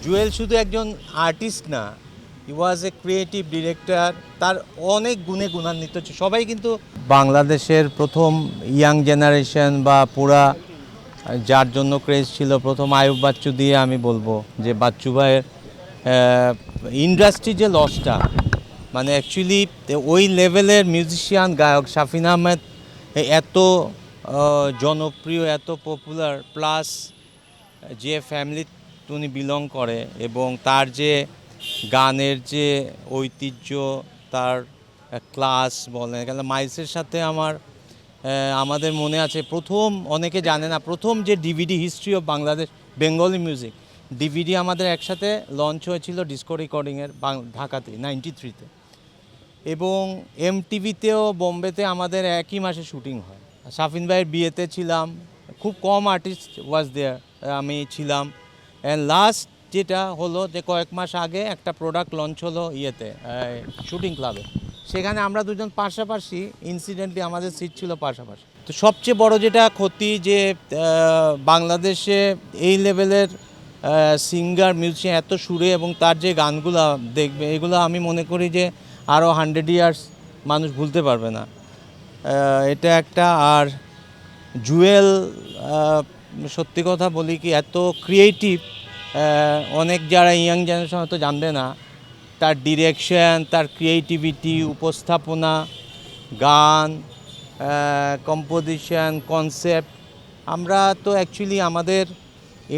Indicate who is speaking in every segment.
Speaker 1: জুয়েল শুধু একজন আর্টিস্ট না, হি ওয়াজ এ ক্রিয়েটিভ ডিরেক্টর। তার অনেক গুণে গুণান্বিত সবাই কিন্তু বাংলাদেশের প্রথম ইয়াং জেনারেশন বা পুরা যার জন্য ক্রেজ ছিল প্রথম আয়ুব বাচ্চু দিয়ে আমি বলবো যে বাচ্চু ভাইয়ের ইন্ডাস্ট্রি যে লসটা, মানে অ্যাকচুয়ালি ওই লেভেলের মিউজিশিয়ান গায়ক শাফিন আহমেদ এত জনপ্রিয়, এত পপুলার, প্লাস যে ফ্যামিলি উনি বিলং করে এবং তার যে গানের যে ঐতিহ্য, তার ক্লাস বলেন, কেন মাইলসের সাথে আমাদের মনে আছে প্রথম, অনেকে জানে না, প্রথম যে DVD history of Bangladesh Bengali music DVD আমাদের একসাথে লঞ্চ হয়েছিল ডিসকো রেকর্ডিংয়ের ঢাকাতে 93-তে, এবং এমটিভিতেও বোম্বেতে আমাদের একই মাসে শুটিং হয়। শাফিন ভাইয়ের বিয়েতে ছিলাম, খুব কম আর্টিস্ট ওয়াজ দেয়ার, আমি ছিলাম। অ্যান্ড লাস্ট যেটা হলো যে কয়েক মাস আগে একটা প্রোডাক্ট লঞ্চ হলো ইয়েতে, শুটিং ক্লাবে, সেখানে আমরা দুজন পাশাপাশি, ইনসিডেন্টলি আমাদের সিট ছিল পাশাপাশি। তো সবচেয়ে বড় যেটা ক্ষতি যে বাংলাদেশে এই লেভেলের সিঙ্গার মিউজিশিয়ান এত সুরে, এবং তার যে গানগুলো দেখবে, এগুলো আমি মনে করি যে আরও 100 ইয়ার্স মানুষ ভুলতে পারবে না, এটা একটা। আর জুয়েল, সত্যি কথা বলি কি, এত ক্রিয়েটিভ, অনেক যারা ইয়াং জেনারেশন হয়তো জানবে না, তার ডিরেকশন, তার ক্রিয়েটিভিটি, উপস্থাপনা, গান, কম্পোজিশন, কনসেপ্ট। আমরা তো অ্যাকচুয়ালি আমাদের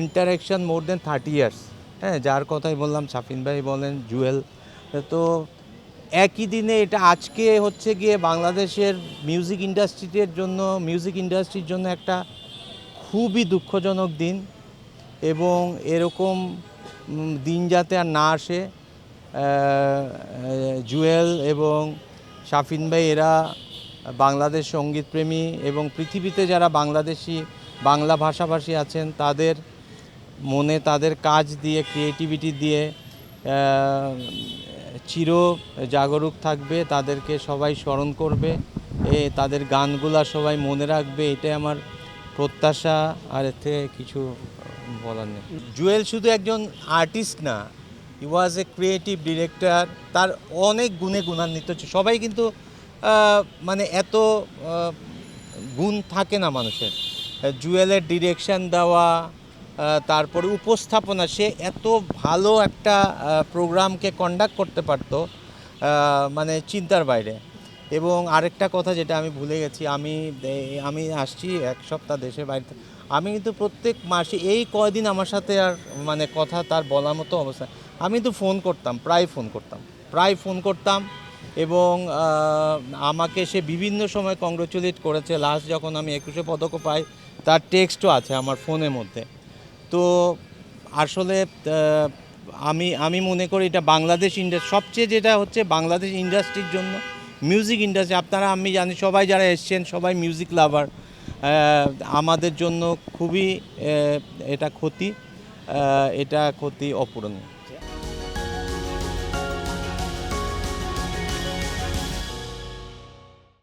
Speaker 1: ইন্টারেকশন মোর দেন 30 ইয়ার্স, হ্যাঁ, যার কথাই বললাম, শাফিন ভাই বলেন, জুয়েল, তো একই দিনে এটা আজকে হচ্ছে গিয়ে বাংলাদেশের মিউজিক ইন্ডাস্ট্রির জন্য একটা খুবই দুঃখজনক দিন, এবং এরকম দিন যাতে আর না আসে। জুয়েল এবং শাফিন ভাই এরা বাংলাদেশ সঙ্গীতপ্রেমী, এবং পৃথিবীতে যারা বাংলা ভাষাভাষী আছেন তাদের মনে তাদের কাজ দিয়ে, ক্রিয়েটিভিটি দিয়ে চির জাগরুক থাকবে, তাদেরকে সবাই স্মরণ করবে, তাদের গানগুলা সবাই মনে রাখবে, এটাই আমার প্রত্যাশা। আর এতে কিছু বলার নেই। জুয়েল শুধু একজন আর্টিস্ট না, হি ওয়াজ এ ক্রিয়েটিভ ডিরেক্টর। তার অনেক গুণে গুণান্বিত সবাই কিন্তু মানে এত গুণ থাকে না মানুষের। জুয়েলের ডিরেকশন দেওয়া, তারপরে উপস্থাপনা, সে এত ভালো একটা প্রোগ্রামকে কন্ডাক্ট করতে পারতো, মানে চিন্তার বাইরে। এবং আরেকটা কথা যেটা আমি ভুলে গেছি, আমি আসছি এক সপ্তাহ দেশের বাইরে, আমি কিন্তু প্রত্যেক মাসে এই কয়দিন আমার সাথে আর মানে কথা তার বলার মতো অবস্থা, আমি কিন্তু প্রায় ফোন করতাম, এবং আমাকে সে বিভিন্ন সময় কংগ্রেচুলেট করেছে। লাস্ট যখন আমি 21শে পদকও পাই, তার টেক্সটও আছে আমার ফোনের মধ্যে। তো আসলে আমি মনে করি এটা বাংলাদেশ সবচেয়ে যেটা হচ্ছে বাংলাদেশ ইন্ডাস্ট্রির জন্য, মিউজিক ইন্ডাস্ট্রি, আপনারা, আমি জানি সবাই যারা এসছেন সবাই মিউজিক লাভার, আমাদের জন্য খুবই এটা ক্ষতি অপূরণীয়।